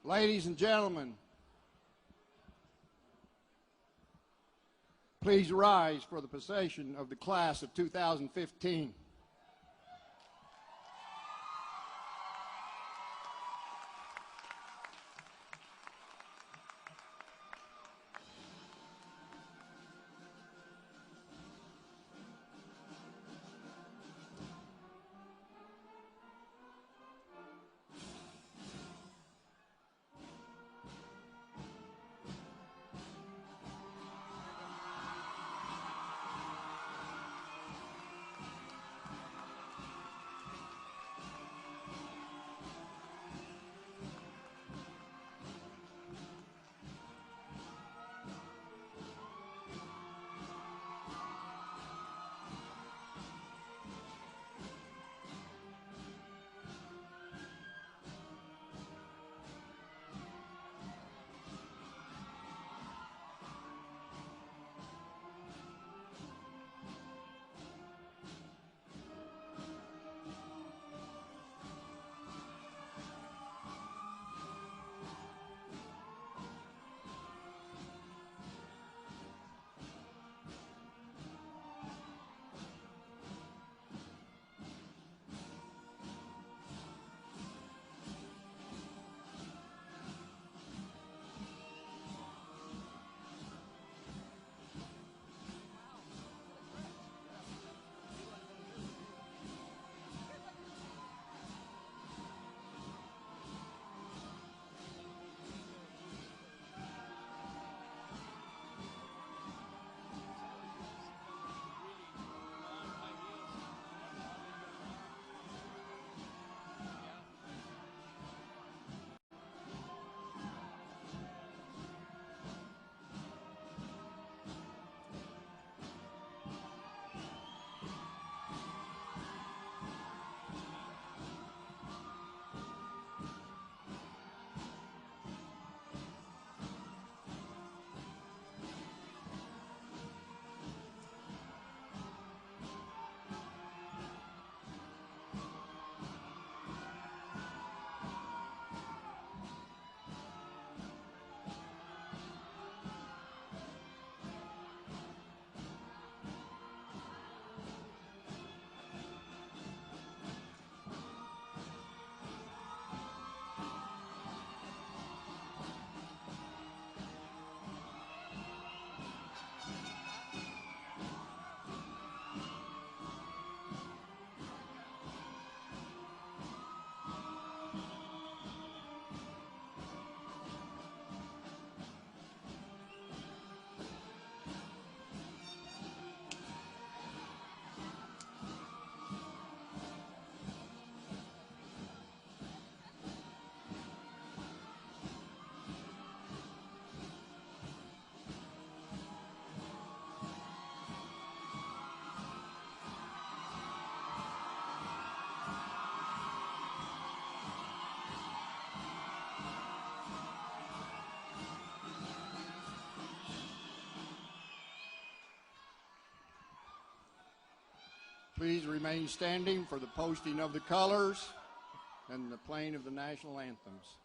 Ladies and gentlemen, please rise for the procession of the class of 2015. Please remain standing for the posting of the colors and the playing of the national anthems.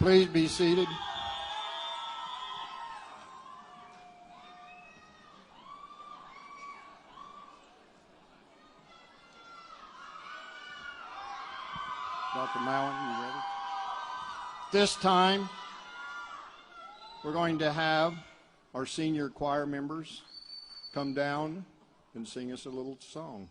Please be seated. Dr. Mowen, you ready? This time, we're going to have our senior choir members come down and sing us a little song.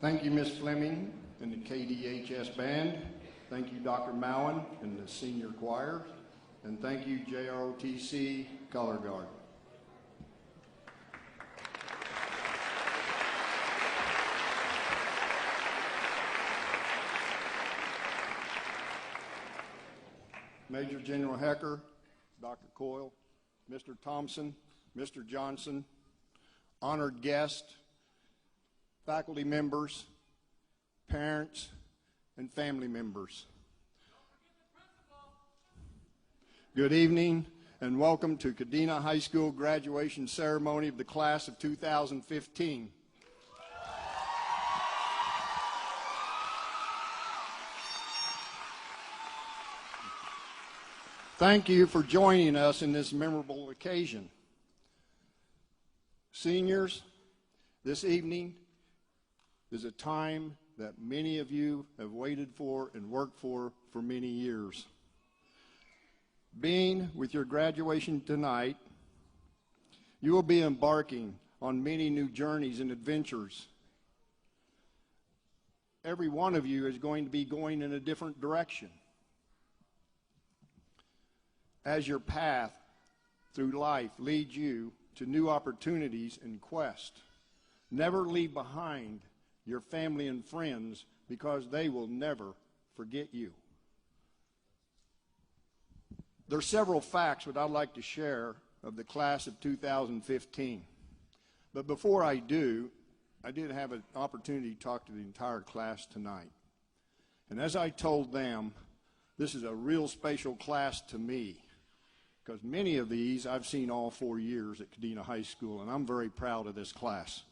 Thank you, Ms. Fleming and the KDHS Band. Thank you, Dr. Mowen and the senior choir. And thank you, JROTC Color Guard. Major General Hecker, Dr. Coyle, Mr. Thompson, Mr. Johnson, honored guests, faculty members, parents, and family members. Good evening and welcome to Kadena High School graduation ceremony of the class of 2015. Thank you for joining us in this memorable occasion. Seniors, this evening is a time that many of you have waited for and worked for many years. Being with your graduation tonight, you will be embarking on many new journeys and adventures. Every one of you is going to be going in a different direction. As your path through life leads you to new opportunities and quest, never leave behind your family and friends because they will never forget you. There are several facts that I'd like to share of the class of 2015. But before I do, I did have an opportunity to talk to the entire class tonight. And as I told them, this is a real special class to me, because many of these I've seen all 4 years at Kadena High School, and I'm very proud of this class.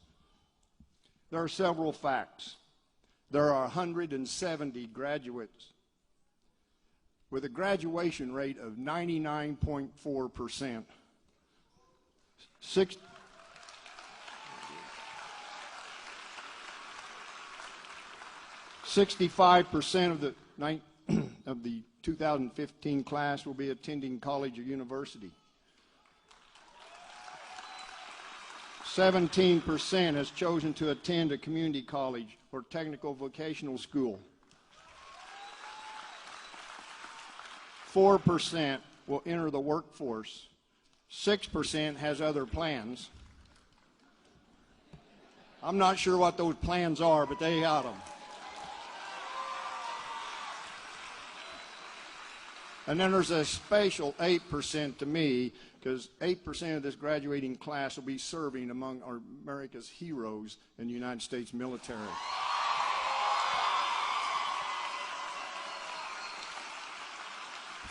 There are several facts. There are 170 graduates with a graduation rate of 99.4%. 65% of the 2015 class will be attending college or university. 17% has chosen to attend a community college or technical vocational school. 4% will enter the workforce. 6% has other plans. I'm not sure what those plans are, but they got them. And then there's a special 8% to me, because 8% of this graduating class will be serving among our America's heroes in the United States military.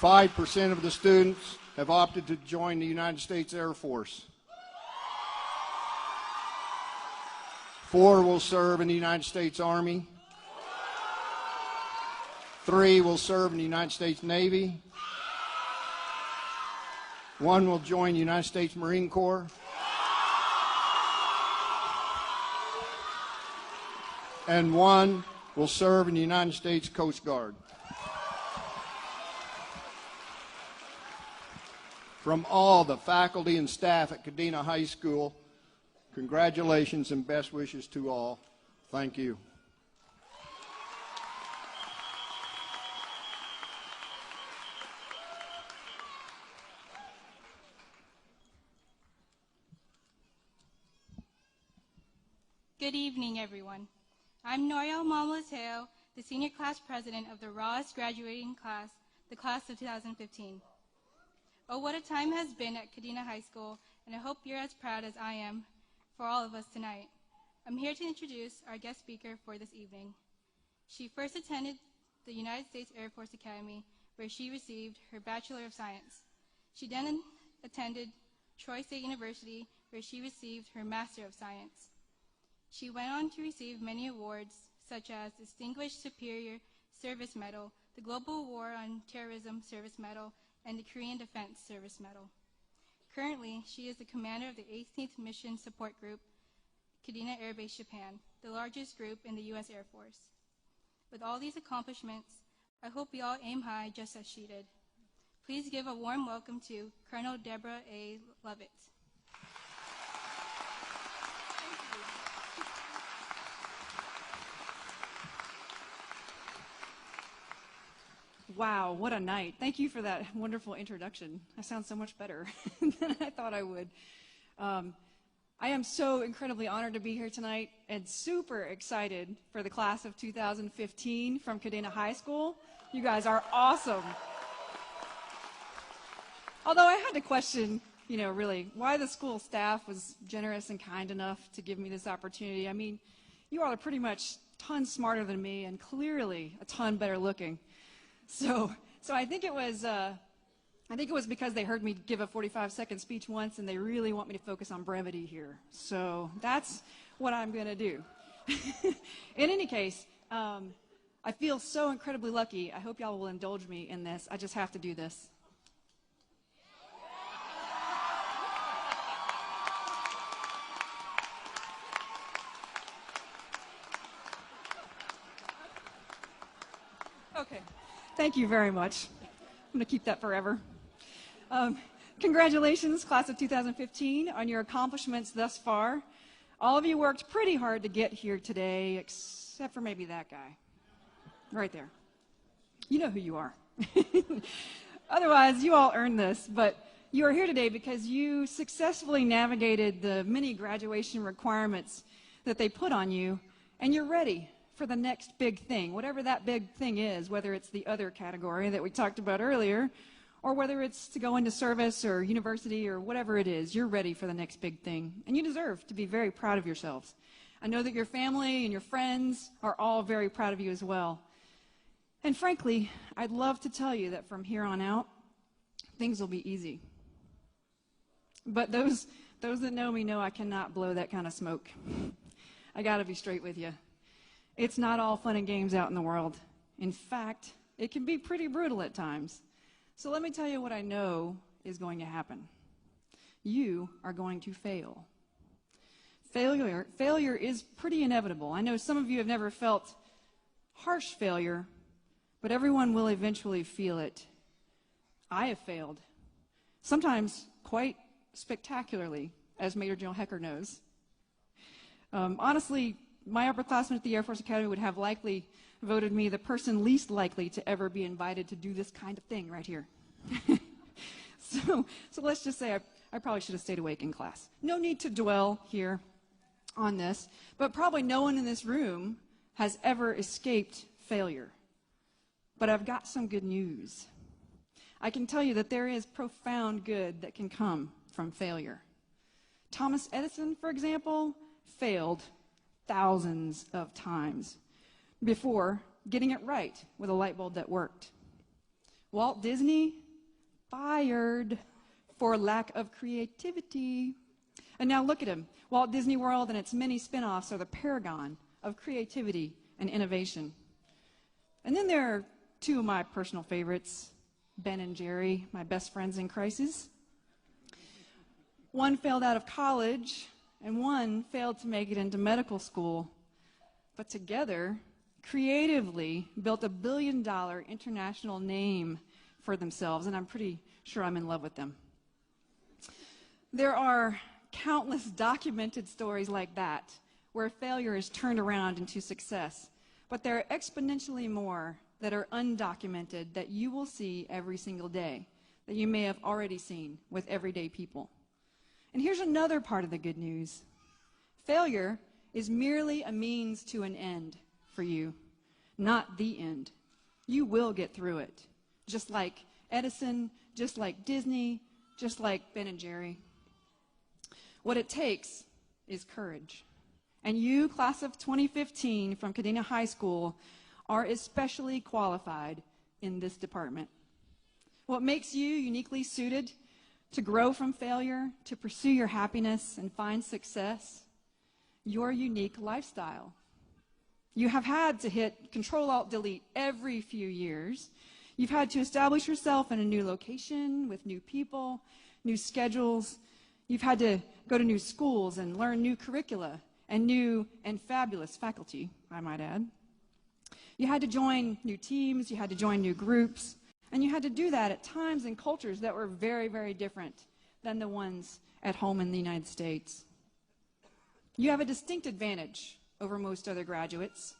5% of the students have opted to join the United States Air Force. 4 will serve in the United States Army. 3 will serve in the United States Navy. 1 will join the United States Marine Corps. And 1 will serve in the United States Coast Guard. From all the faculty and staff at Kadena High School, congratulations and best wishes to all. Thank you. Good evening, everyone. I'm Noriel Mamlateo, the senior class president of the Ross graduating class, the class of 2015. Oh, what a time has been at Kadena High School, and I hope you're as proud as I am for all of us tonight. I'm here to introduce our guest speaker for this evening. She first attended the United States Air Force Academy, where she received her Bachelor of Science. She then attended Troy State University, where she received her Master of Science. She went on to receive many awards, such as Distinguished Superior Service Medal, the Global War on Terrorism Service Medal, and the Korean Defense Service Medal. Currently, she is the commander of the 18th Mission Support Group, Kadena Air Base, Japan, the largest group in the U.S. Air Force. With all these accomplishments, I hope we all aim high just as she did. Please give a warm welcome to Colonel Deborah A. Lovett. Wow, what a night. Thank you for that wonderful introduction. I sound so much better than I thought I would. I am so incredibly honored to be here tonight and super excited for the class of 2015 from Kadena High School. You guys are awesome. Although I had to question really why the school staff was generous and kind enough to give me this opportunity. I mean, you all are pretty much tons smarter than me and clearly a ton better looking. So I think it was because they heard me give a 45-second speech once and they really want me to focus on brevity here. So that's what I'm going to do. In any case, I feel so incredibly lucky. I hope y'all will indulge me in this. I just have to do this. Okay. Thank you very much. I'm going to keep that forever. Congratulations, class of 2015, on your accomplishments thus far. All of you worked pretty hard to get here today, except for maybe that guy. Right there. You know who you are. Otherwise, you all earned this, but you are here today because you successfully navigated the many graduation requirements that they put on you, and you're ready for the next big thing, whatever that big thing is, whether it's the other category that we talked about earlier, or whether it's to go into service or university or whatever it is, you're ready for the next big thing, and you deserve to be very proud of yourselves. I know that your family and your friends are all very proud of you as well. And frankly, I'd love to tell you that from here on out, things will be easy. But those that know me know I cannot blow that kind of smoke. I gotta be straight with you. It's not all fun and games out in the world. In fact, it can be pretty brutal at times. So let me tell you what I know is going to happen. You are going to fail. Failure is pretty inevitable. I know some of you have never felt harsh failure, but everyone will eventually feel it. I have failed, sometimes quite spectacularly, as Major General Hecker knows. Honestly, my upperclassmen at the Air Force Academy would have likely voted me the person least likely to ever be invited to do this kind of thing right here. So let's just say I probably should have stayed awake in class. No need to dwell here on this, but probably no one in this room has ever escaped failure. But I've got some good news. I can tell you that there is profound good that can come from failure. Thomas Edison, for example, failed thousands of times before getting it right with a light bulb that worked. Walt Disney, fired for lack of creativity. And now look at him. Walt Disney World and its many spin-offs are the paragon of creativity and innovation. And then there are two of my personal favorites, Ben and Jerry, my best friends in crisis. One failed out of college, and one failed to make it into medical school. But together, creatively built $1 billion international name for themselves, and I'm pretty sure I'm in love with them. There are countless documented stories like that, where failure is turned around into success. But there are exponentially more that are undocumented that you will see every single day, that you may have already seen with everyday people. And here's another part of the good news. Failure is merely a means to an end for you, not the end. You will get through it, just like Edison, just like Disney, just like Ben and Jerry. What it takes is courage. And you, class of 2015 from Kadena High School, are especially qualified in this department. What makes you uniquely suited to grow from failure, to pursue your happiness and find success? Your unique lifestyle. You have had to hit Control-Alt-Delete every few years. You've had to establish yourself in a new location with new people, new schedules. You've had to go to new schools and learn new curricula and new and fabulous faculty, I might add. You had to join new teams, you had to join new groups, and you had to do that at times and cultures that were very, very different than the ones at home in the United States. You have a distinct advantage over most other graduates.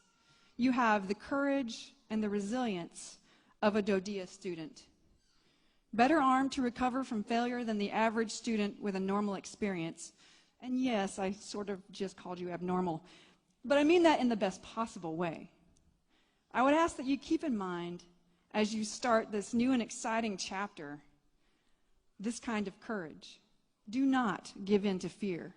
You have the courage and the resilience of a DoDEA student. Better armed to recover from failure than the average student with a normal experience. And yes, I sort of just called you abnormal, but I mean that in the best possible way. I would ask that you keep in mind, as you start this new and exciting chapter, this kind of courage, Do not give in to fear.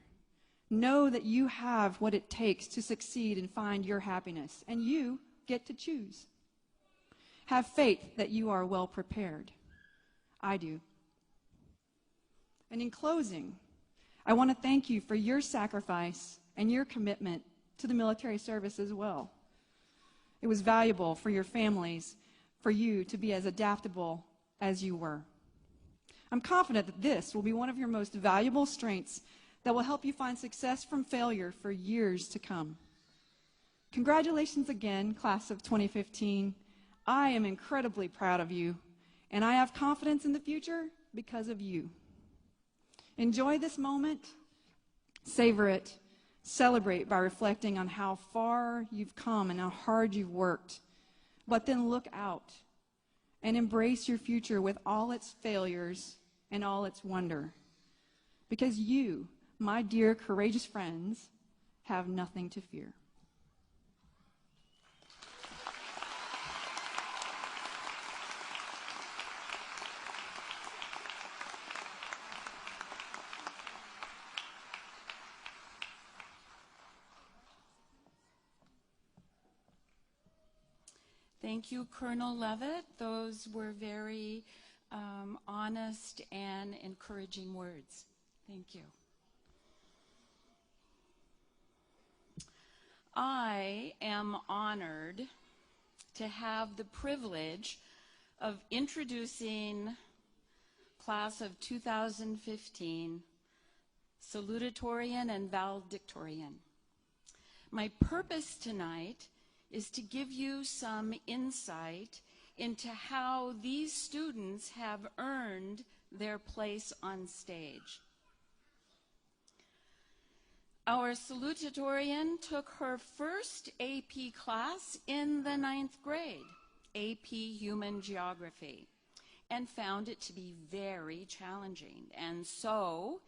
Know that you have what it takes to succeed and find your happiness, and you get to choose. Have faith that you are well prepared. I do. And in closing, I want to thank you for your sacrifice and your commitment to the military service as well. It was valuable for your families, for you to be as adaptable as you were. I'm confident that this will be one of your most valuable strengths that will help you find success from failure for years to come. Congratulations again, class of 2015. I am incredibly proud of you, and I have confidence in the future because of you. Enjoy this moment, savor it, celebrate by reflecting on how far you've come and how hard you've worked, but then look out and embrace your future with all its failures and all its wonder. Because you, my dear courageous friends, have nothing to fear. Thank you, Colonel Levitt. Those were very honest and encouraging words. Thank you. I am honored to have the privilege of introducing class of 2015, salutatorian and valedictorian. My purpose tonight is to give you some insight into how these students have earned their place on stage. Our salutatorian took her first AP class in the 9th grade, AP Human Geography, and found it to be very challenging. And so,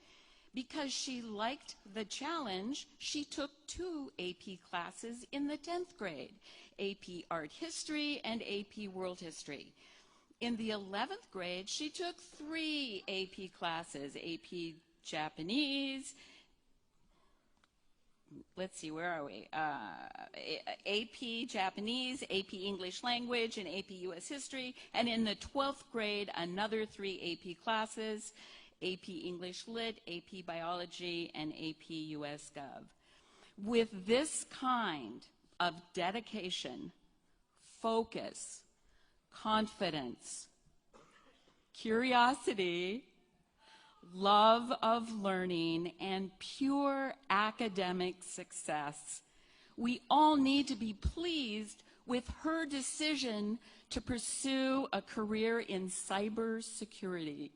because she liked the challenge, she took 2 AP classes in the 10th grade, AP Art History and AP World History. In the 11th grade, she took 3 AP classes, AP Japanese, let's see, where are we? AP Japanese, AP English Language, and AP US History. And in the 12th grade, another 3 AP classes, AP English Lit, AP Biology, and AP US Gov. With this kind of dedication, focus, confidence, curiosity, love of learning, and pure academic success, we all need to be pleased with her decision to pursue a career in cybersecurity.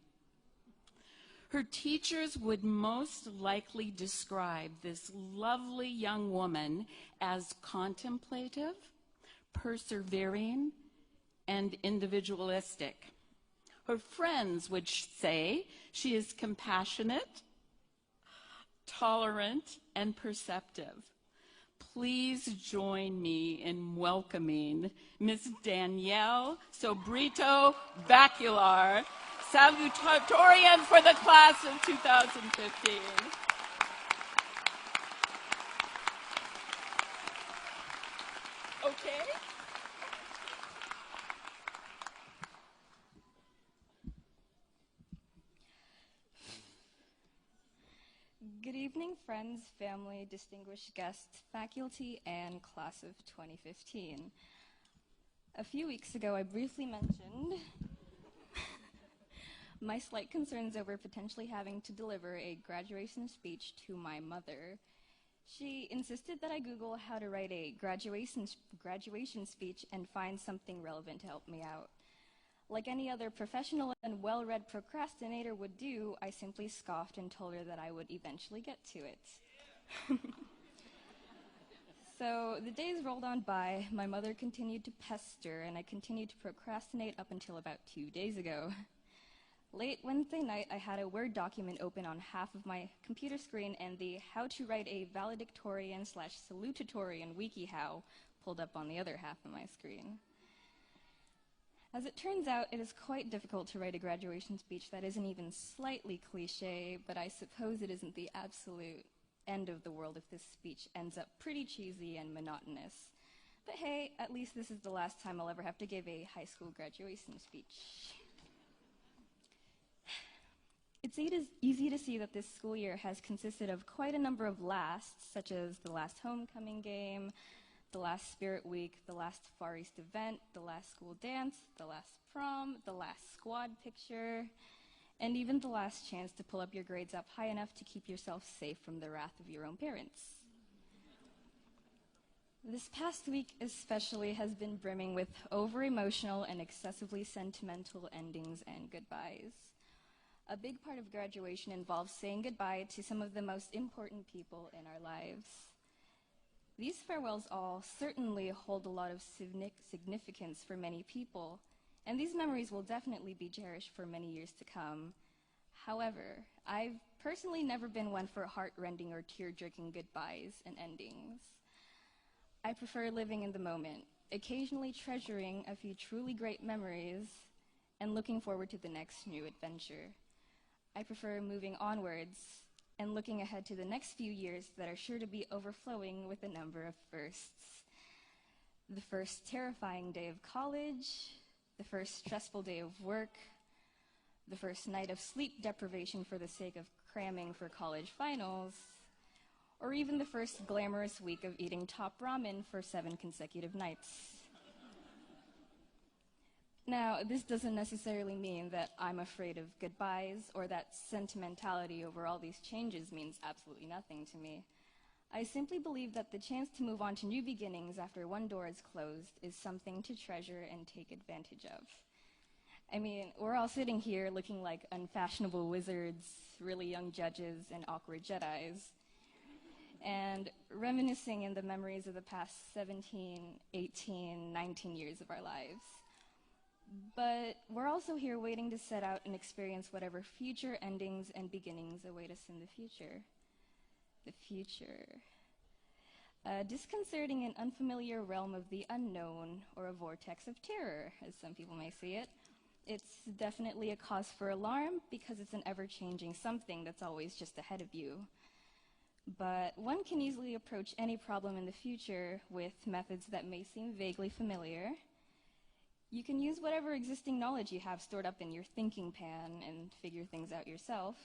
Her teachers would most likely describe this lovely young woman as contemplative, persevering, and individualistic. Her friends would say she is compassionate, tolerant, and perceptive. Please join me in welcoming Ms. Danielle Sobrito Bacular, salutatorian for the class of 2015. Okay. Good evening, friends, family, distinguished guests, faculty, and class of 2015. A few weeks ago, I briefly mentioned my slight concerns over potentially having to deliver a graduation speech to my mother. She insisted that I Google how to write a graduation speech and find something relevant to help me out. Like any other professional and well-read procrastinator would do, I simply scoffed and told her that I would eventually get to it. So the days rolled on by, my mother continued to pester, and I continued to procrastinate up until about 2 days ago. Late Wednesday night, I had a Word document open on half of my computer screen and the How to Write a Valedictorian/Salutatorian WikiHow pulled up on the other half of my screen. As it turns out, it is quite difficult to write a graduation speech that isn't even slightly cliche, but I suppose it isn't the absolute end of the world if this speech ends up pretty cheesy and monotonous. But hey, at least this is the last time I'll ever have to give a high school graduation speech. It's easy to see that this school year has consisted of quite a number of lasts, such as the last homecoming game, the last Spirit Week, the last Far East event, the last school dance, the last prom, the last squad picture, and even the last chance to pull up your grades up high enough to keep yourself safe from the wrath of your own parents. This past week especially has been brimming with over-emotional and excessively sentimental endings and goodbyes. A big part of graduation involves saying goodbye to some of the most important people in our lives. These farewells all certainly hold a lot of significance for many people, and these memories will definitely be cherished for many years to come. However, I've personally never been one for heart-rending or tear-jerking goodbyes and endings. I prefer living in the moment, occasionally treasuring a few truly great memories and looking forward to the next new adventure. I prefer moving onwards and looking ahead to the next few years that are sure to be overflowing with a number of firsts. The first terrifying day of college, the first stressful day of work, the first night of sleep deprivation for the sake of cramming for college finals, or even the first glamorous week of eating top ramen for 7 consecutive nights. Now, this doesn't necessarily mean that I'm afraid of goodbyes or that sentimentality over all these changes means absolutely nothing to me. I simply believe that the chance to move on to new beginnings after one door is closed is something to treasure and take advantage of. I mean, we're all sitting here looking like unfashionable wizards, really young judges, and awkward Jedis, and reminiscing in the memories of the past 17, 18, 19 years of our lives. But we're also here waiting to set out and experience whatever future endings and beginnings await us in the future. The future. A disconcerting and unfamiliar realm of the unknown, or a vortex of terror, as some people may see it. It's definitely a cause for alarm because it's an ever-changing something that's always just ahead of you. But one can easily approach any problem in the future with methods that may seem vaguely familiar. You can use whatever existing knowledge you have stored up in your thinking pan and figure things out yourself.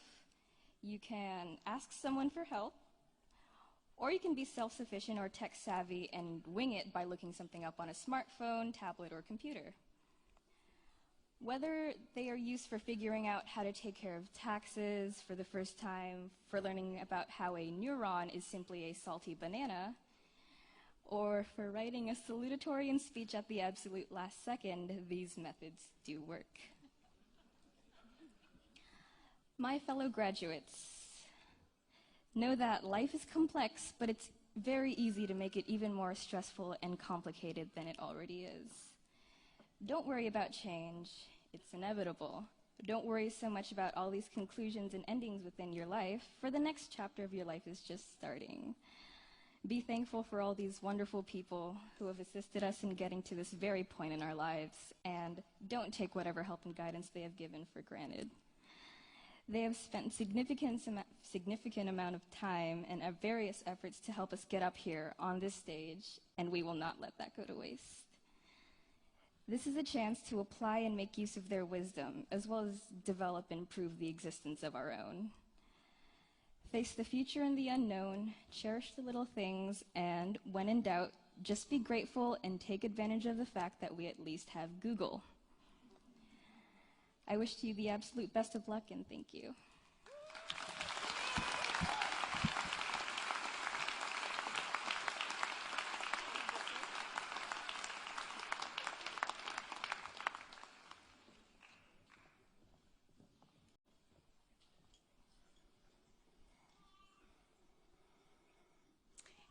You can ask someone for help, or you can be self-sufficient or tech-savvy and wing it by looking something up on a smartphone, tablet, or computer. Whether they are used for figuring out how to take care of taxes for the first time, for learning about how a neuron is simply a salty banana, or for writing a salutatorian speech at the absolute last second, these methods do work. My fellow graduates, know that life is complex, but it's very easy to make it even more stressful and complicated than it already is. Don't worry about change. It's inevitable. Don't worry so much about all these conclusions and endings within your life, for the next chapter of your life is just starting. Be thankful for all these wonderful people who have assisted us in getting to this very point in our lives, and don't take whatever help and guidance they have given for granted. They have spent significant amount of time and various efforts to help us get up here on this stage, and we will not let that go to waste. This is a chance to apply and make use of their wisdom, as well as develop and prove the existence of our own. Face the future and the unknown, cherish the little things, and when in doubt, just be grateful and take advantage of the fact that we at least have Google. I wish you the absolute best of luck, and thank you.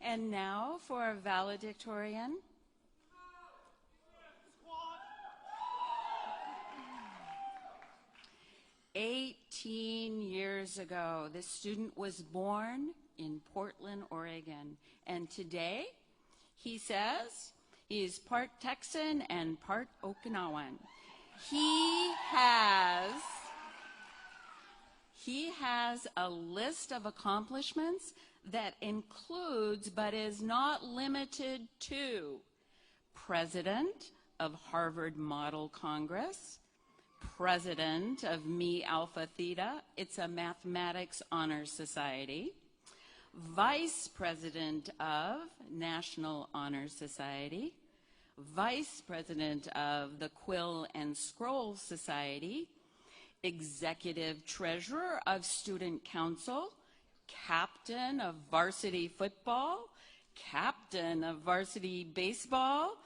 And now for our valedictorian. "18 years ago, this student was born in Portland, Oregon. And today, he says he's part Texan and part Okinawan. He has a list of accomplishments that includes, but is not limited to, President of Harvard Model Congress, President of Mi Alpha Theta, it's a mathematics honor society, Vice President of National Honor Society, Vice President of the Quill and Scroll Society, Executive Treasurer of Student Council, Captain of Varsity Football, Captain of Varsity Baseball,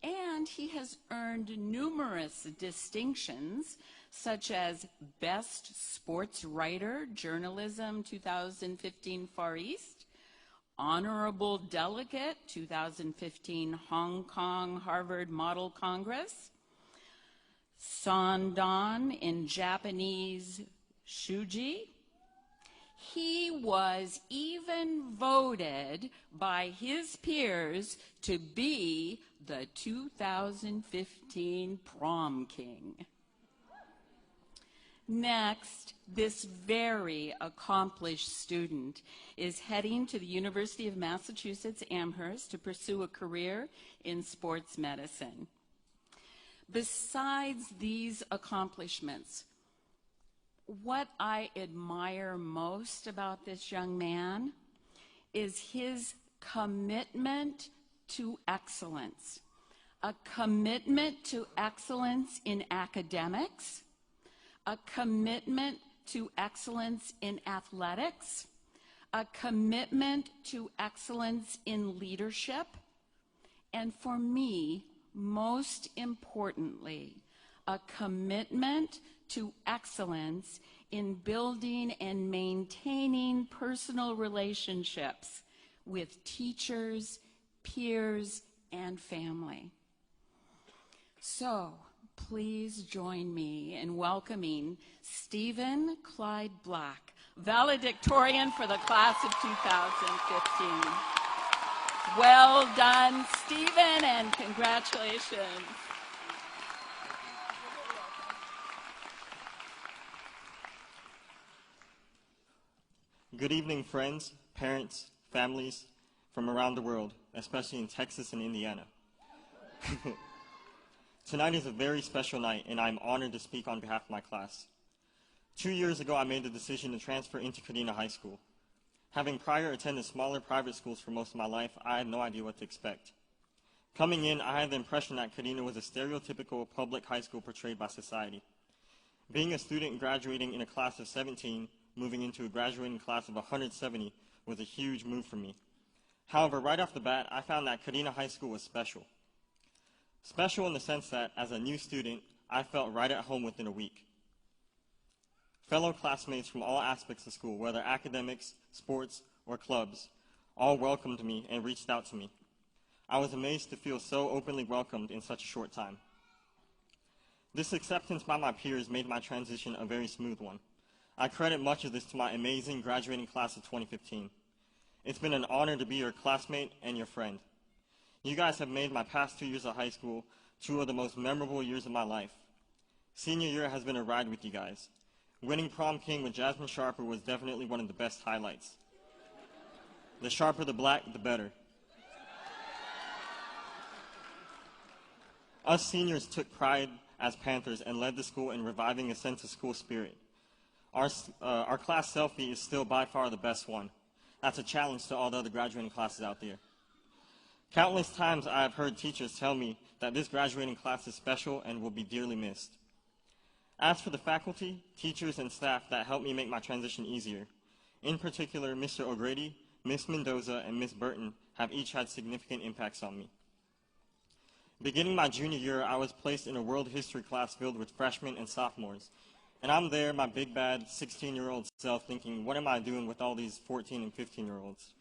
and he has earned numerous distinctions such as Best Sports Writer, Journalism 2015 Far East, Honorable Delegate 2015 Hong Kong Harvard Model Congress, Sandan in Japanese Shuji. He was even voted by his peers to be the 2015 Prom King. Next, this very accomplished student is heading to the University of Massachusetts Amherst to pursue a career in sports medicine. Besides these accomplishments, what I admire most about this young man is his commitment to excellence. A commitment to excellence in academics, a commitment to excellence in athletics, a commitment to excellence in leadership, and for me, most importantly, a commitment to excellence in building and maintaining personal relationships with teachers, peers, and family. So, please join me in welcoming Stephen Clyde Black, valedictorian for the class of 2015. Well done, Stephen, and congratulations. Good evening, friends, parents, families from around the world, especially in Texas and Indiana. Tonight is a very special night, and I'm honored to speak on behalf of my class. 2 years ago, I made the decision to transfer into Kadena High School. Having prior attended smaller private schools for most of my life, I had no idea what to expect. Coming in, I had the impression that Kadena was a stereotypical public high school portrayed by society. Being a student graduating in a class of 17, moving into a graduating class of 170 was a huge move for me. However, right off the bat, I found that Kadena High School was special. Special in the sense that, as a new student, I felt right at home within a week. Fellow classmates from all aspects of school, whether academics, sports, or clubs, all welcomed me and reached out to me. I was amazed to feel so openly welcomed in such a short time. This acceptance by my peers made my transition a very smooth one. I credit much of this to my amazing graduating class of 2015. It's been an honor to be your classmate and your friend. You guys have made my past 2 years of high school 2 of the most memorable years of my life. Senior year has been a ride with you guys. Winning Prom King with Jasmine Sharper was definitely one of the best highlights. The sharper the black, the better. Us seniors took pride as Panthers and led the school in reviving a sense of school spirit. Our class selfie is still by far the best one. That's a challenge to all the other graduating classes out there. Countless times I have heard teachers tell me that this graduating class is special and will be dearly missed. As for the faculty, teachers, and staff that helped me make my transition easier, in particular, Mr. O'Grady, Ms. Mendoza, and Ms. Burton have each had significant impacts on me. Beginning my junior year, I was placed in a world history class filled with freshmen and sophomores. And I'm there, my big bad 16-year-old self, thinking, what am I doing with all these 14 and 15-year-olds?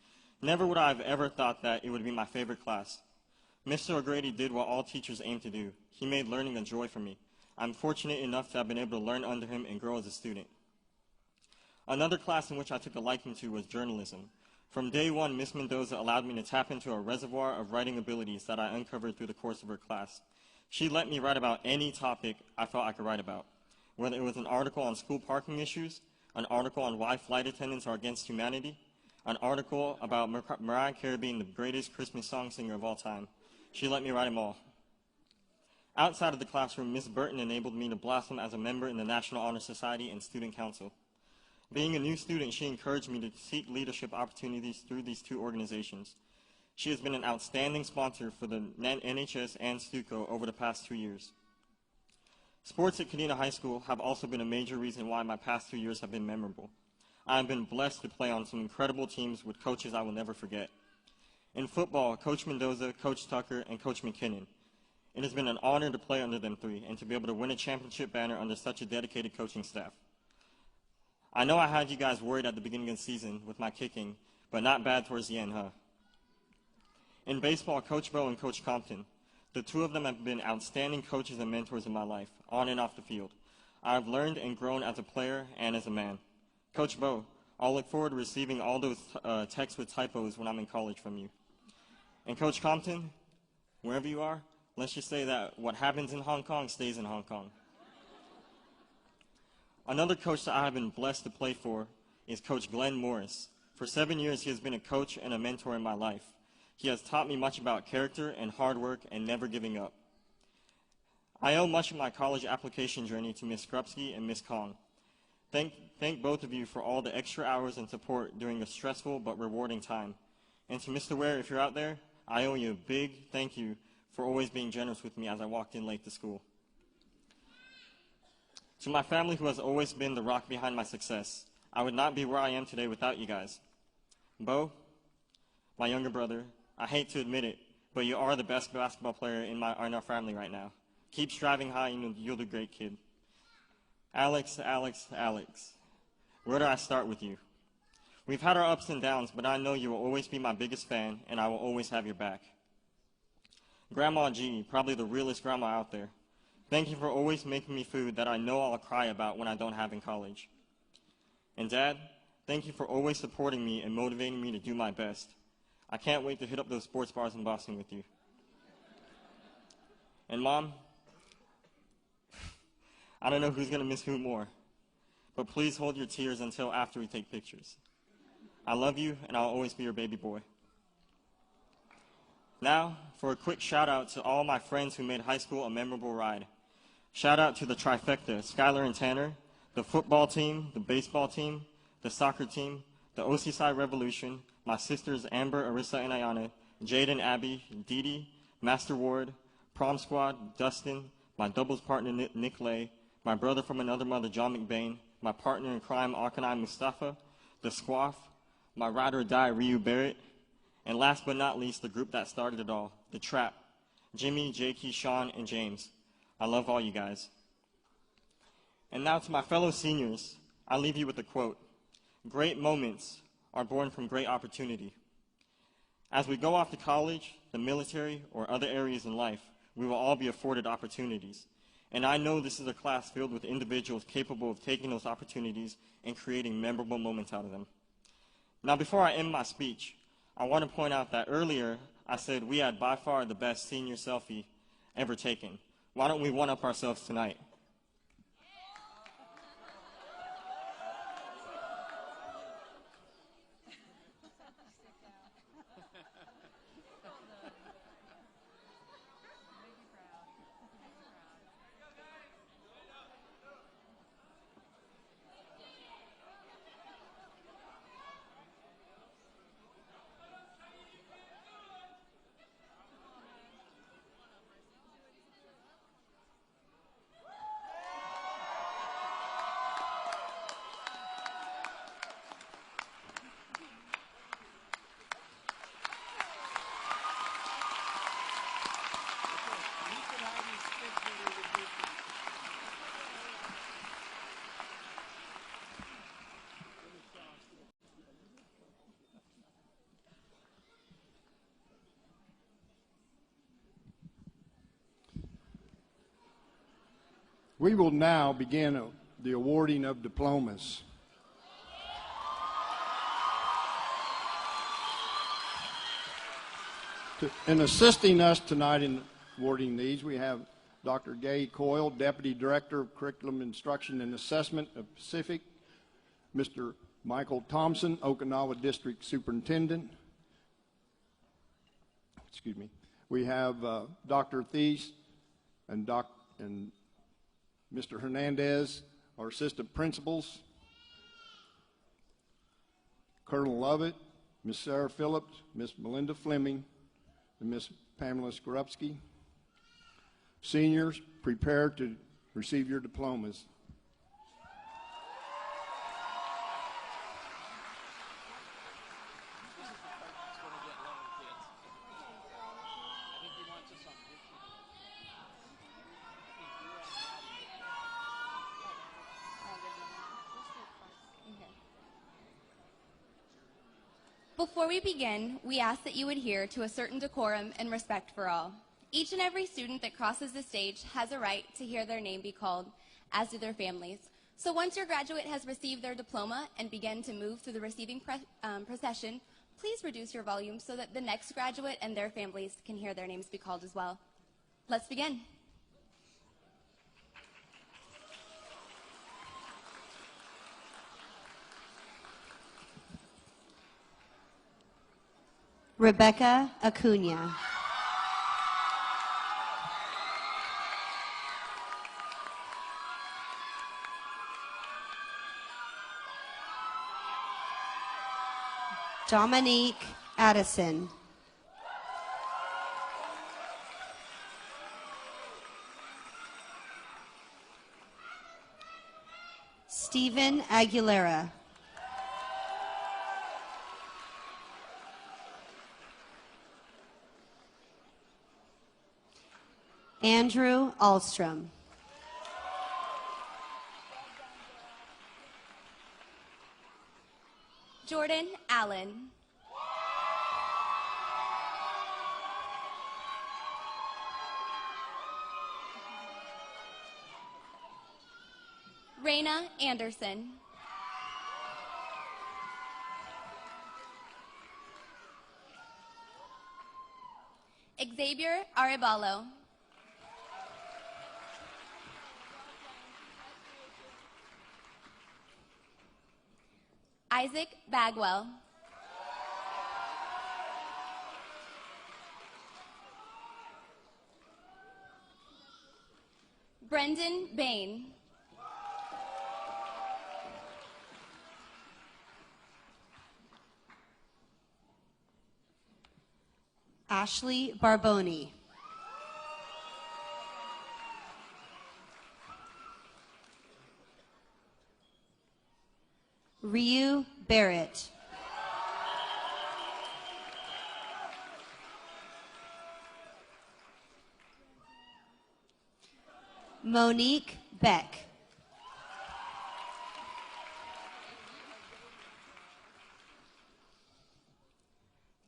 Never would I have ever thought that it would be my favorite class. Mr. O'Grady did what all teachers aim to do. He made learning a joy for me. I'm fortunate enough to have been able to learn under him and grow as a student. Another class in which I took a liking to was journalism. From day one, Ms. Mendoza allowed me to tap into a reservoir of writing abilities that I uncovered through the course of her class. She let me write about any topic I felt I could write about, whether it was an article on school parking issues, an article on why flight attendants are against humanity, an article about Mariah Carey being the greatest Christmas song singer of all time. She let me write them all. Outside of the classroom, Ms. Burton enabled me to blossom as a member in the National Honor Society and Student Council. Being a new student, she encouraged me to seek leadership opportunities through these two organizations. She has been an outstanding sponsor for the NHS and STUCO over the past 2 years. Sports at Kadena High School have also been a major reason why my past 2 years have been memorable. I have been blessed to play on some incredible teams with coaches I will never forget. In football, Coach Mendoza, Coach Tucker, and Coach McKinnon. It has been an honor to play under them three and to be able to win a championship banner under such a dedicated coaching staff. I know I had you guys worried at the beginning of the season with my kicking, but not bad towards the end, huh? In baseball, Coach Bo and Coach Compton. The two of them have been outstanding coaches and mentors in my life, on and off the field. I have learned and grown as a player and as a man. Coach Bo, I'll look forward to receiving all those texts with typos when I'm in college from you. And Coach Compton, wherever you are, let's just say that what happens in Hong Kong stays in Hong Kong. Another coach that I have been blessed to play for is Coach Glenn Morris. For 7 years, he has been a coach and a mentor in my life. He has taught me much about character and hard work and never giving up. I owe much of my college application journey to Ms. Skrupski and Ms. Kong. Thank both of you for all the extra hours and support during a stressful but rewarding time. And to Mr. Ware, if you're out there, I owe you a big thank you for always being generous with me as I walked in late to school. To my family, who has always been the rock behind my success, I would not be where I am today without you guys. Bo, my younger brother, I hate to admit it, but you are the best basketball player in our family right now. Keep striving high and you'll do great, kid. Alex, where do I start with you? We've had our ups and downs, but I know you will always be my biggest fan, and I will always have your back. Grandma G, probably the realest grandma out there. Thank you for always making me food that I know I'll cry about when I don't have in college. And Dad, thank you for always supporting me and motivating me to do my best. I can't wait to hit up those sports bars in Boston with you. And Mom, I don't know who's going to miss who more, but please hold your tears until after we take pictures. I love you, and I'll always be your baby boy. Now, for a quick shout out to all my friends who made high school a memorable ride. Shout out to the trifecta, Skylar and Tanner, the football team, the baseball team, the soccer team, the Oceanside Revolution, my sisters Amber, Arissa, and Ayana, Jade and Abby, Dee Dee, Master Ward, Prom Squad, Dustin, my doubles partner Nick Lay, my brother from another mother John McBain, my partner in crime Arkanai Mustafa, the Squaff, my ride or die Ryu Barrett, and last but not least, the group that started it all, the Trap, Jimmy, Jakey, Sean, and James. I love all you guys. And now to my fellow seniors, I leave you with a quote. Great moments are born from great opportunity. As we go off to college, the military, or other areas in life, we will all be afforded opportunities. And I know this is a class filled with individuals capable of taking those opportunities and creating memorable moments out of them. Now, before I end my speech, I want to point out that earlier I said we had by far the best senior selfie ever taken. Why don't we one-up ourselves tonight? We will now begin the awarding of diplomas. In assisting us tonight in awarding these, we have Dr. Gay Coyle, Deputy Director of Curriculum Instruction and Assessment of Pacific, Mr. Michael Thompson, Okinawa District Superintendent. Excuse me. We have Dr. Thies and Mr. Hernandez, our assistant principals, Colonel Lovett, Ms. Sarah Phillips, Ms. Melinda Fleming, and Ms. Pamela Skorupski. Seniors, prepare to receive your diplomas. Before we begin, we ask that you adhere to a certain decorum and respect for all. Each and every student that crosses the stage has a right to hear their name be called, as do their families. So once your graduate has received their diploma and begin to move through the receiving procession, please reduce your volume so that the next graduate and their families can hear their names be called as well. Let's begin. Rebecca Acuna. Dominique Addison. Stephen Aguilera. Andrew Alstrom. Jordan Allen. Raina Anderson. Xavier Arevalo. Isaac Bagwell. Brendan Bain. Ashley Barboni. Ryu Barrett. Monique Beck.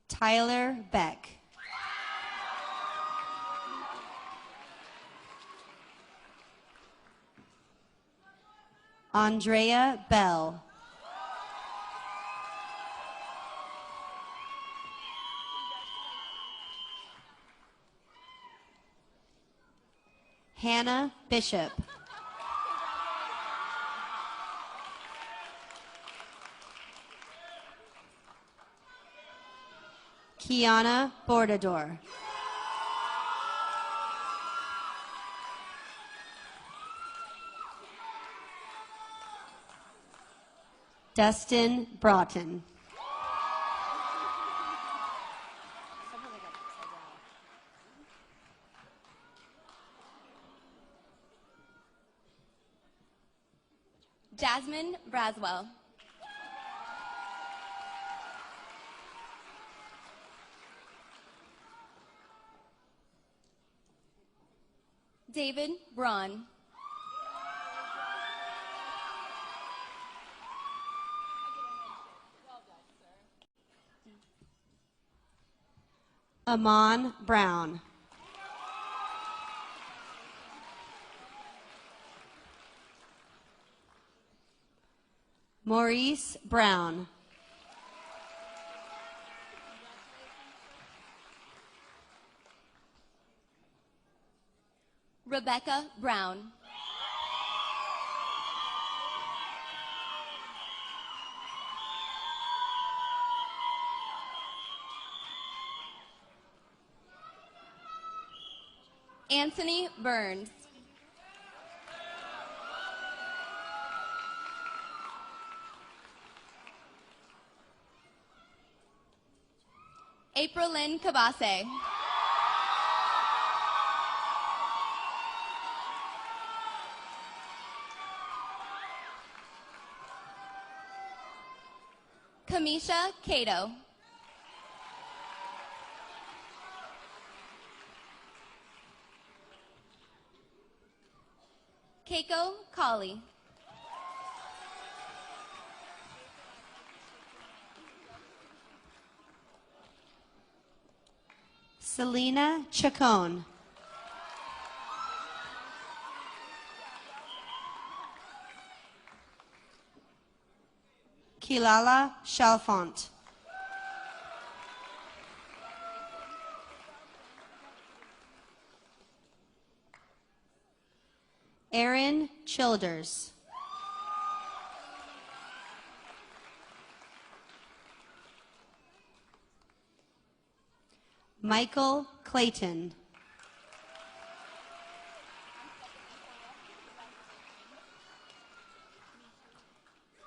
Tyler Beck. Andrea Bell. Hannah Bishop. Kiana Bordador. Dustin Broughton. Jasmine Braswell. David Braun. Amon Brown. Maurice Brown. Rebecca Brown. Anthony Burns. April Lynn Cabase. Kamisha Cato. Keiko Colley. Selena Chacon. Kilala Chalfont. Aaron Childers. Michael Clayton.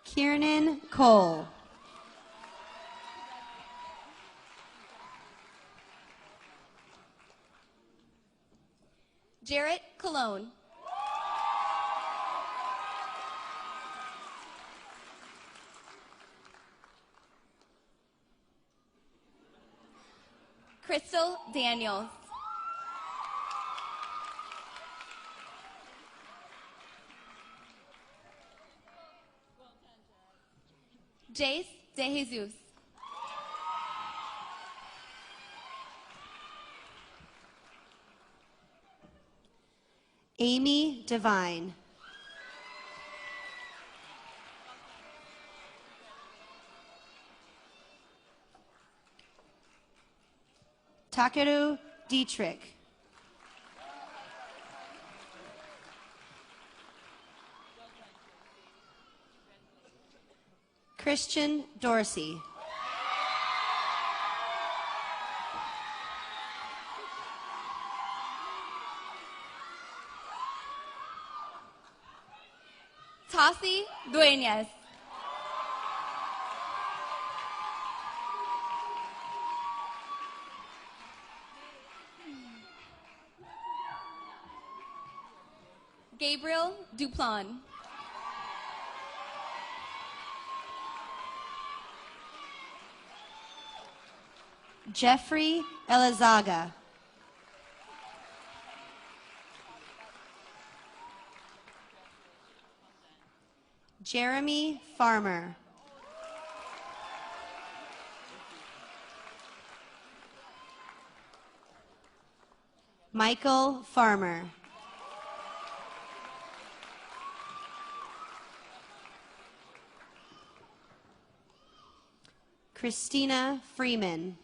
Kiernan Cole. Jarrett Cologne. Crystal Daniels. Jace De Jesus. Amy Devine. Takeru Dietrich. Christian Dorsey. Tassi Dueñas. Gabriel Duplon. Jeffrey Elizaga. Jeremy Farmer. Michael Farmer. Christina Freeman.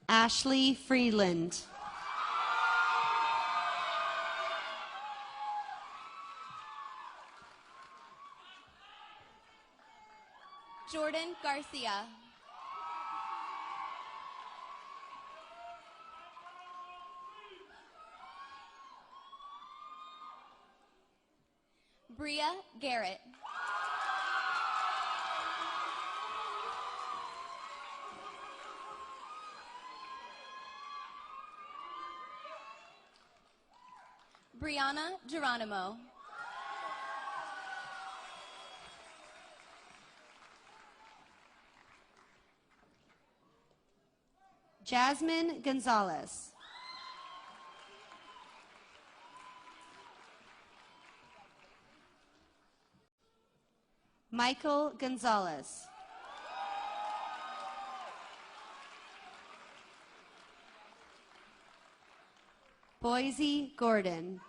Ashley Freeland. Jordan Garcia. Bria Garrett. Brianna Geronimo. Jasmine Gonzalez. Michael Gonzalez. Boise Gordon.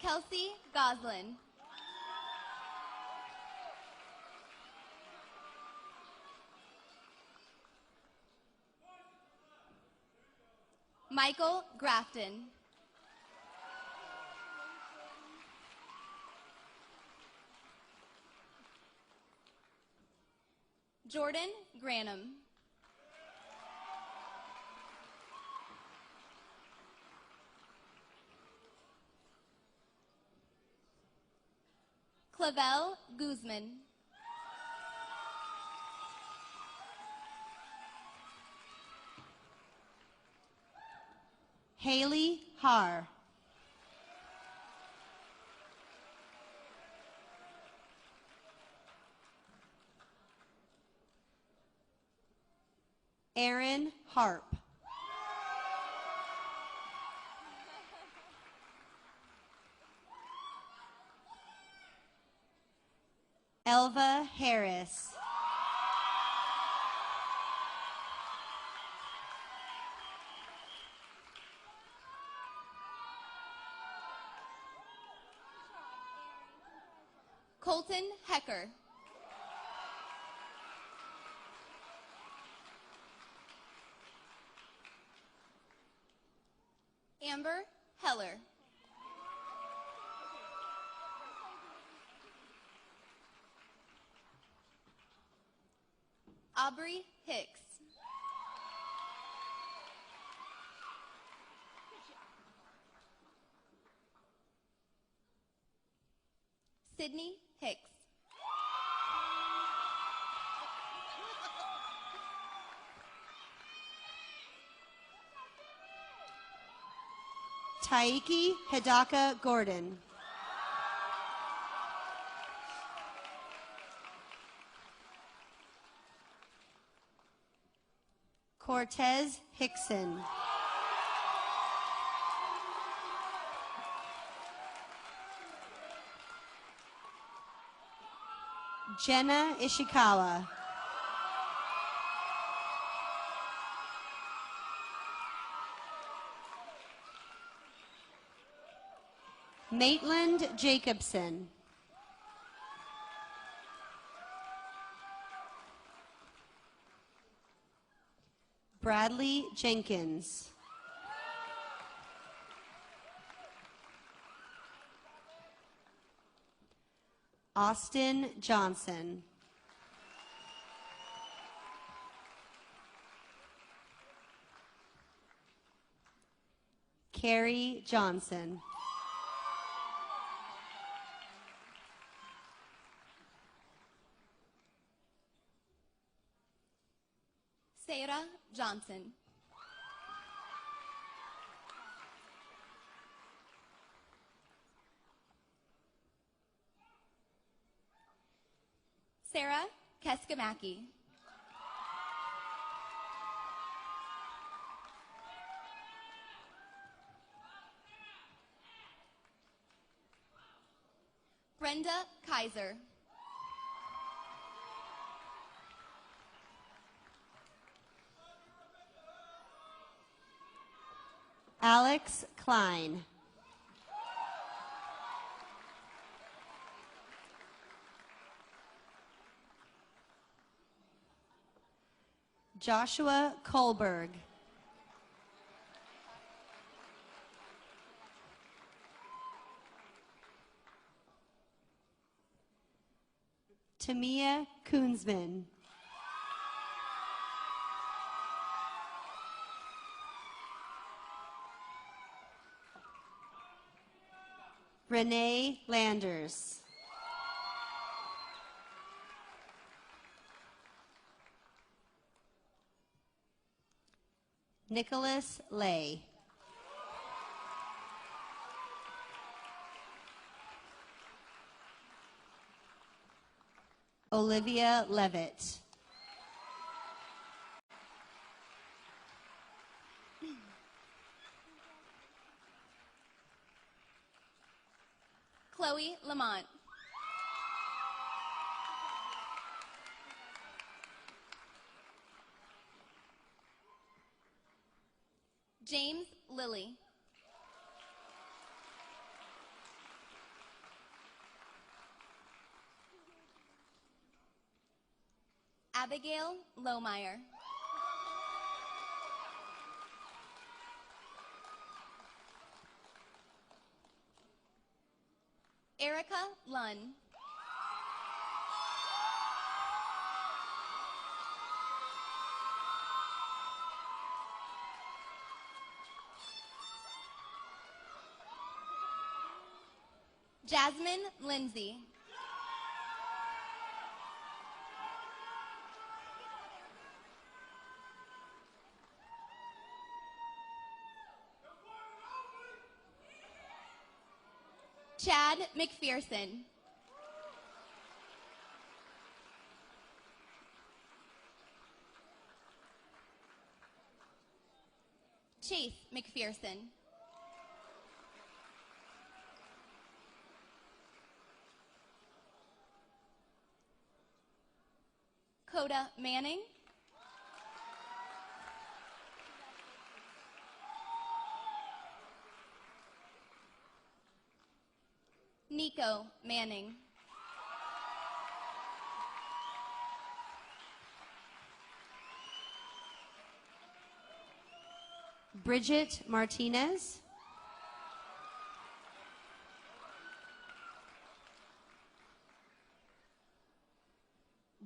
Kelsey Goslin. Michael Grafton. Jordan Granum. Clavel Guzman. Haley Har. Aaron Harp. Elva Harris. Colton Hecker. Amber Heller. Aubrey Hicks. Sydney Hicks. Taiki Hidaka Gordon. Cortez Hickson. Jenna Ishikawa. Maitland Jacobson. Bradley Jenkins. Austin Johnson. Carrie Johnson. Sarah Johnson. Sarah Keskamaki. Brenda Kaiser. Alex Klein. Joshua Kohlberg. Tamia Koonsman. Renee Landers. Nicholas Lay. Olivia Levitt. Chloe Lamont. James Lilly. Abigail Lohmeyer. Erica Lunn. Jasmine Lindsay. Chad McPherson. Chase McPherson. Coda Manning. Nico Manning. Bridget Martinez.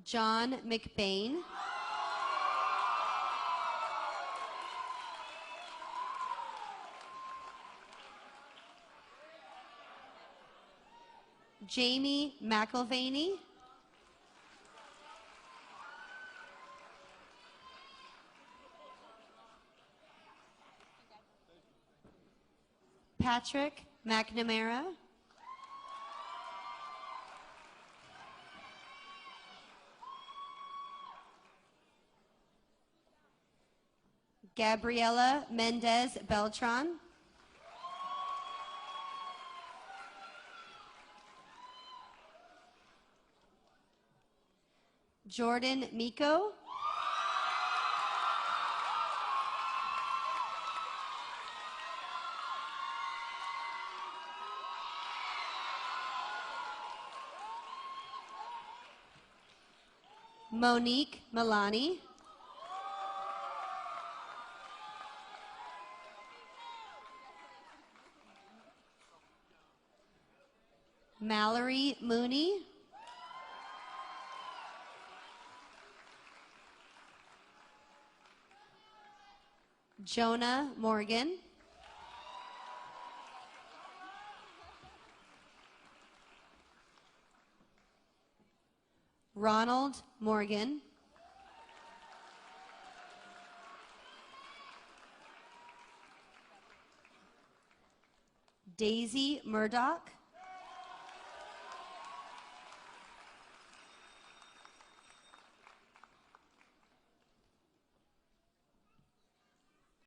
John McBain. Jamie McIlvaney. Patrick McNamara. Gabriela Mendez Beltran. Jordan Miko. Monique Milani. Mallory Mooney. Jonah Morgan. Ronald Morgan. Daisy Murdoch.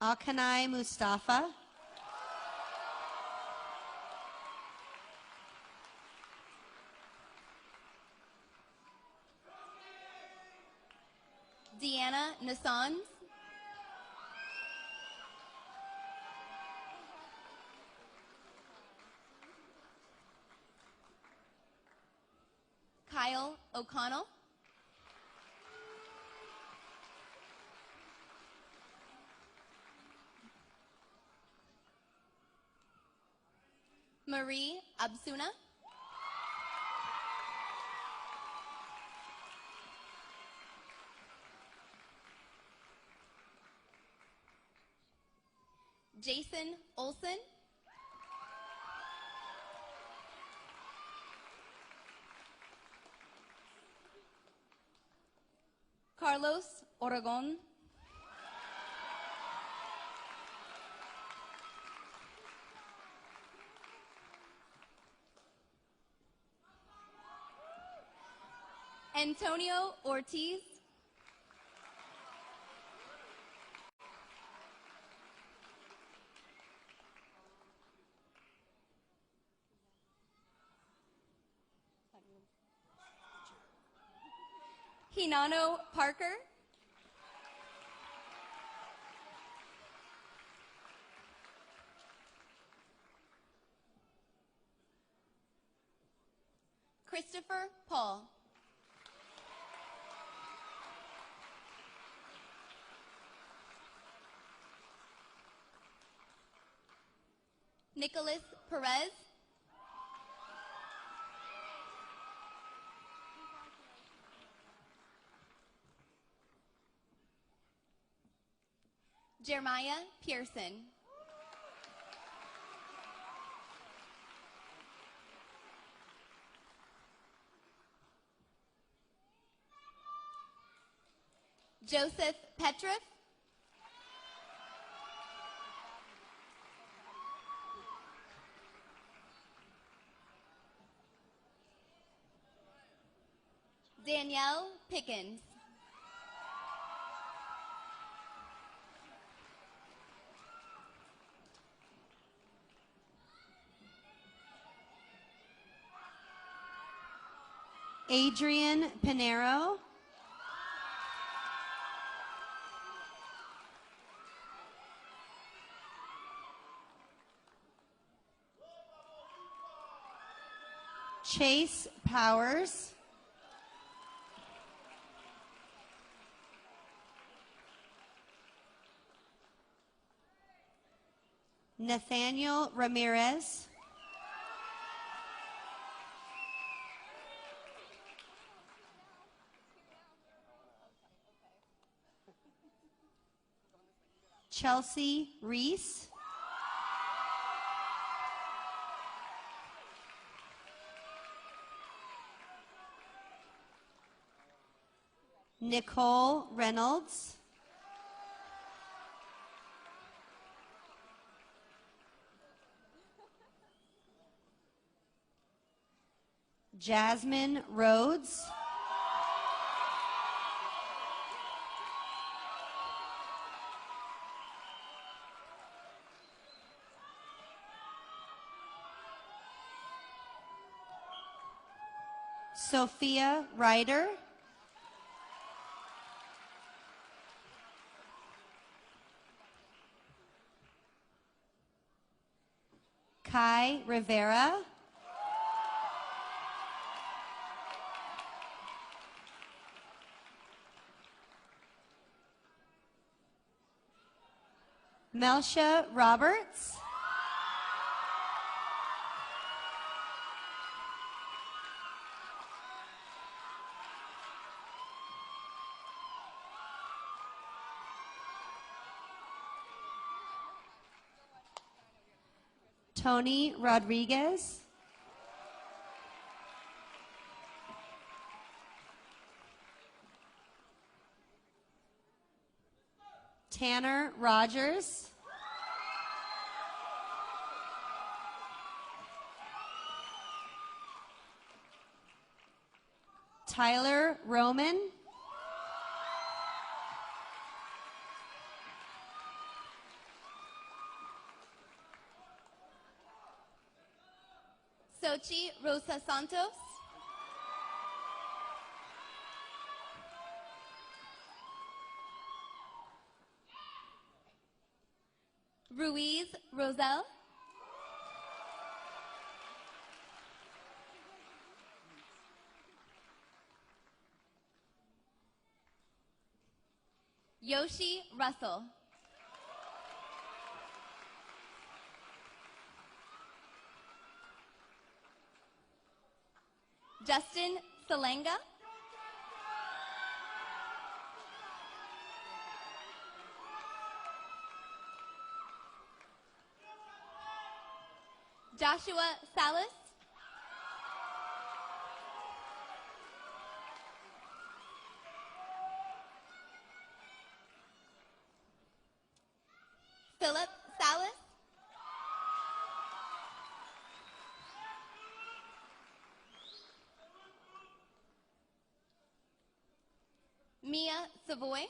Akanai Mustafa. Deanna Nassans. Kyle O'Connell. Marie Absuna. Jason Olson. Carlos Oragon. Antonio Ortiz. Hinano Parker. Christopher Paul. Nicholas Perez. Jeremiah Pearson. Joseph Petriff. Danielle Pickens. Adrian Pinero. Chase Powers. Nathaniel Ramirez. Chelsea Reese. Nicole Reynolds. Jasmine Rhodes. Sophia Ryder. Kai Rivera. Melsha Roberts. Tony Rodriguez. Tanner Rogers. Tyler Roman. Sochi Rosa Santos. Ruiz Rosel. Yoshi Russell. Justin Salenga. Joshua Salas. Philip Salas. Mia Savoy.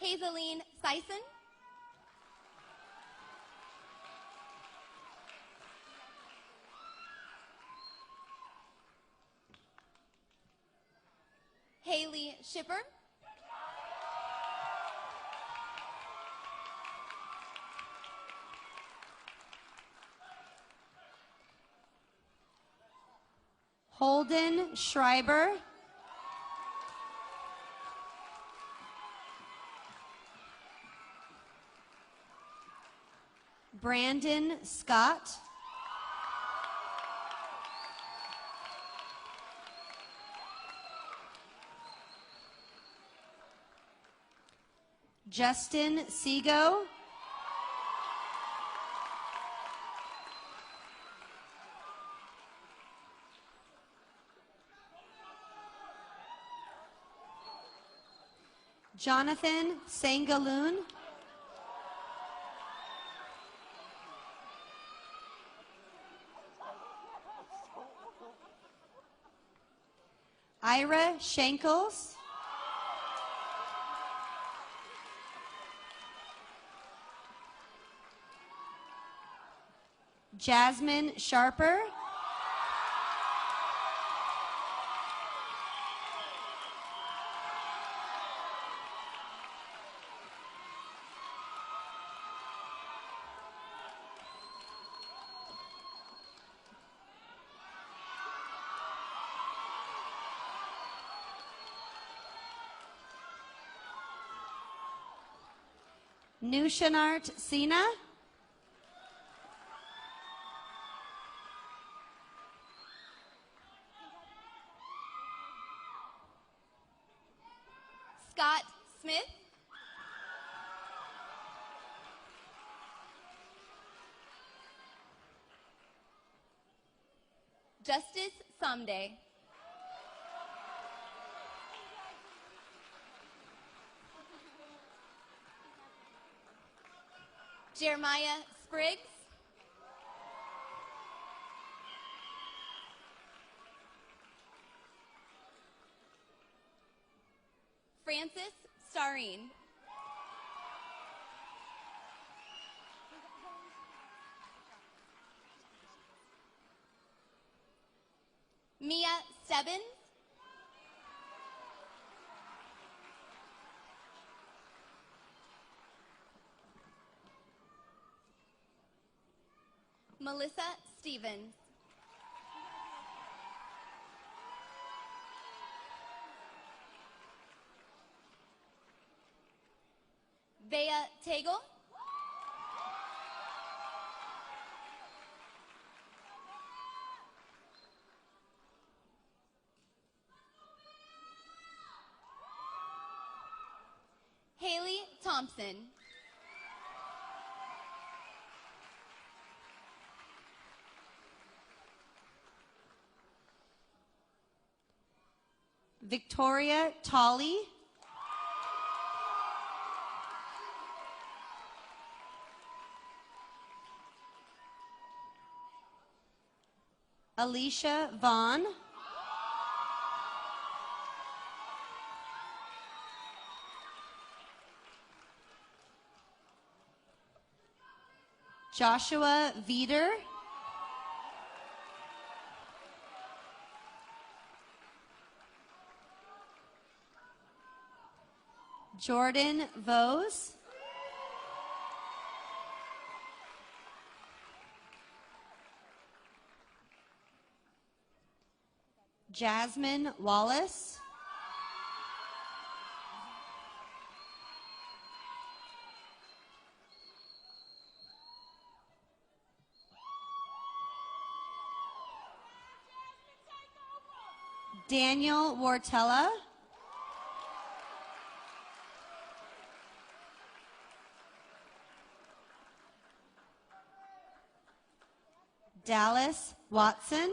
Hazeline Sison. Haley Shipper. Holden Schreiber. Brandon Scott. Justin Seago. Jonathan Sangaloon. Ira Shankles. Jasmine Sharper. Nushanart Sina. Scott Smith. Justice Someday. Jeremiah Spriggs. Francis Starine. Mia Stebbins. Melissa Stevens. Bea Tagle. Haley Thompson. Victoria Tolley. Alicia Vaughn. Joshua Vieder. Jordan Vose. Jasmine Wallace. Daniel Wartella. Dallas Watson.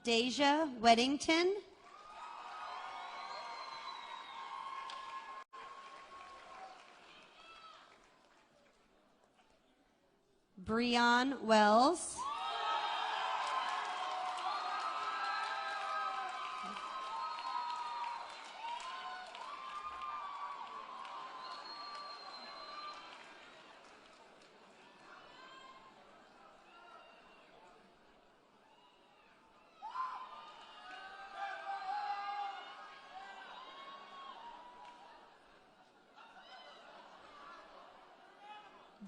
Deja Weddington. Breon Wells.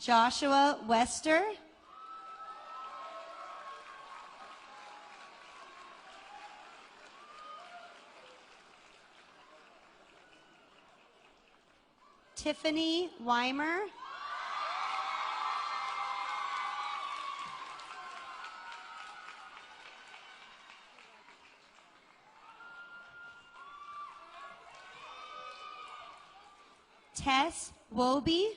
Joshua Wester. Tiffany Weimer. Tess Woby.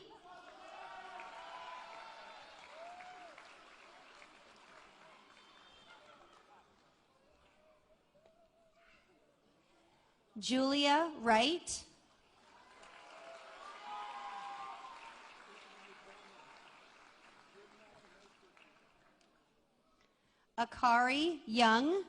Julia Wright. Akari Young.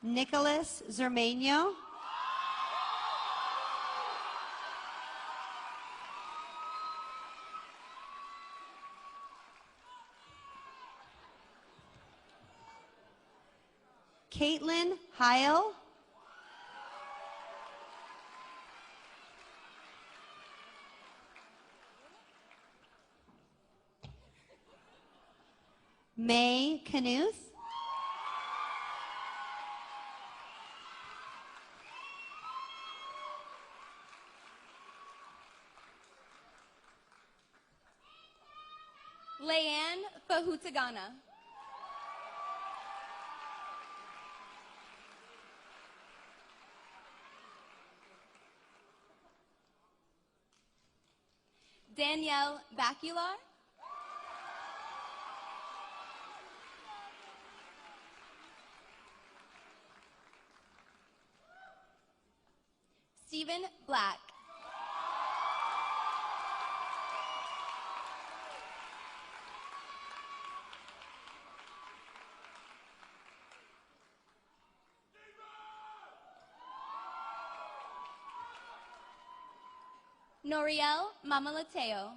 Nicholas Zermano. Caitlin Heil. May Knuth. Leanne Fahutagana. Danielle Bacular. Stephen Black. Noriel Mamalateo.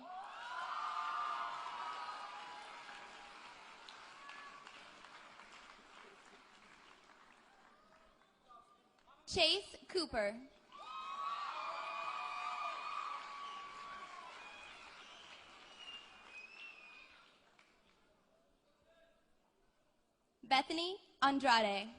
Chase Cooper. Bethany Andrade.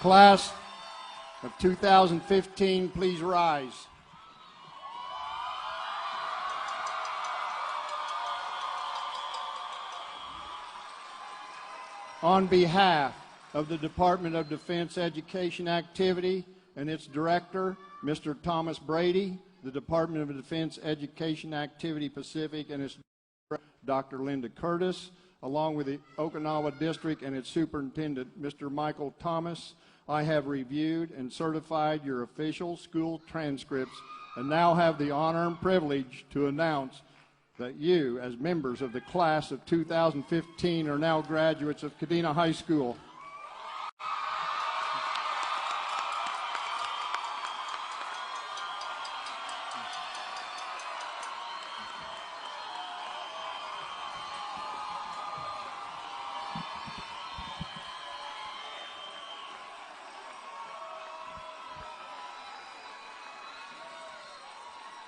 Class of 2015, please rise. On behalf of the Department of Defense Education Activity and its director, Mr. Thomas Brady, the Department of Defense Education Activity Pacific and its director, Dr. Linda Curtis, along with the Okinawa District and its superintendent, Mr. Michael Thomas, I have reviewed and certified your official school transcripts and now have the honor and privilege to announce that you, as members of the class of 2015, are now graduates of Kadena High School.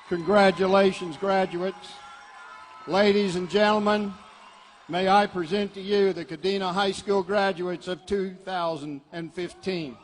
Congratulations, graduates. Ladies and gentlemen, may I present to you the Kadena High School graduates of 2015.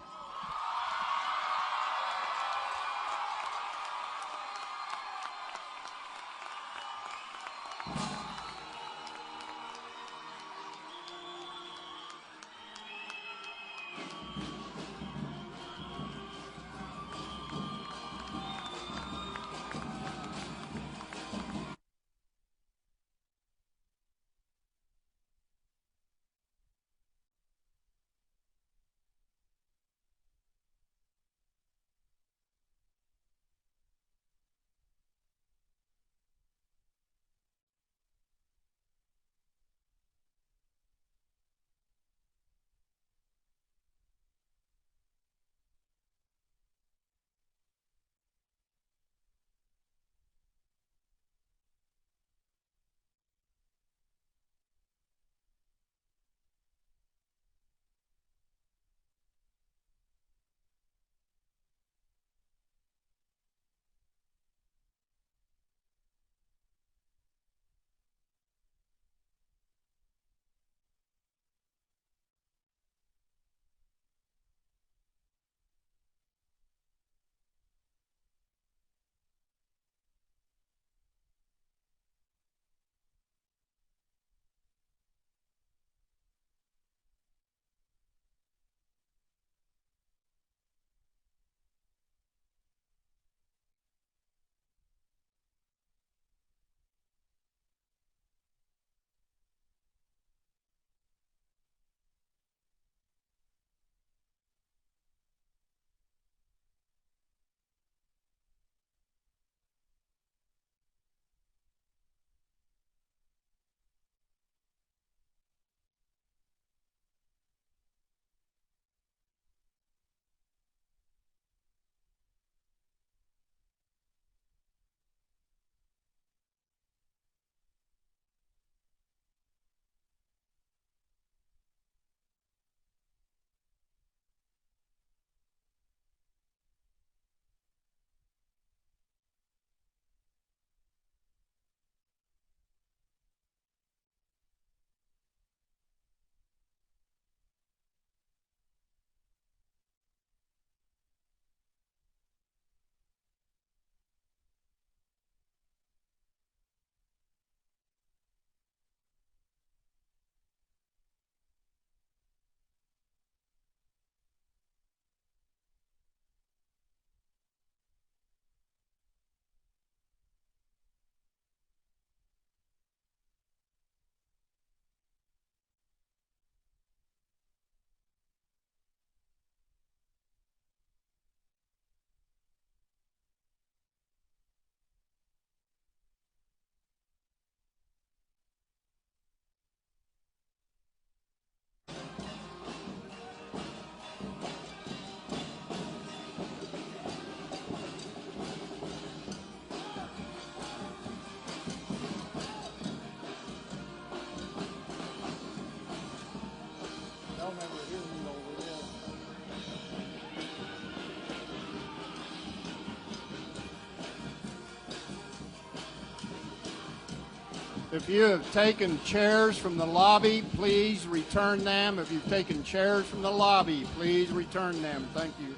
If you have taken chairs from the lobby, please return them. If you've taken chairs from the lobby, please return them. Thank you.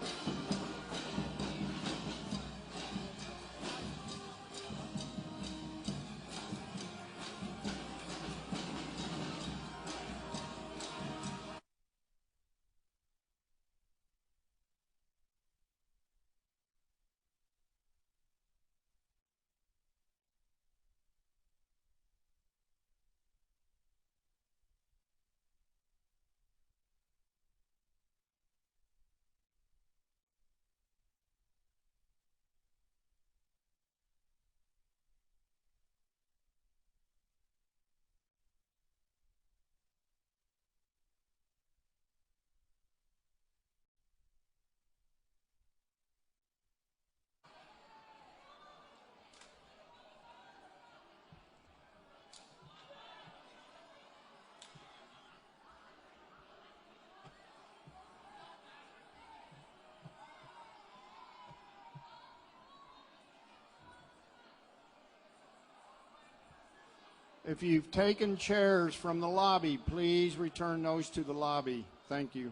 If you've taken chairs from the lobby, please return those to the lobby. Thank you.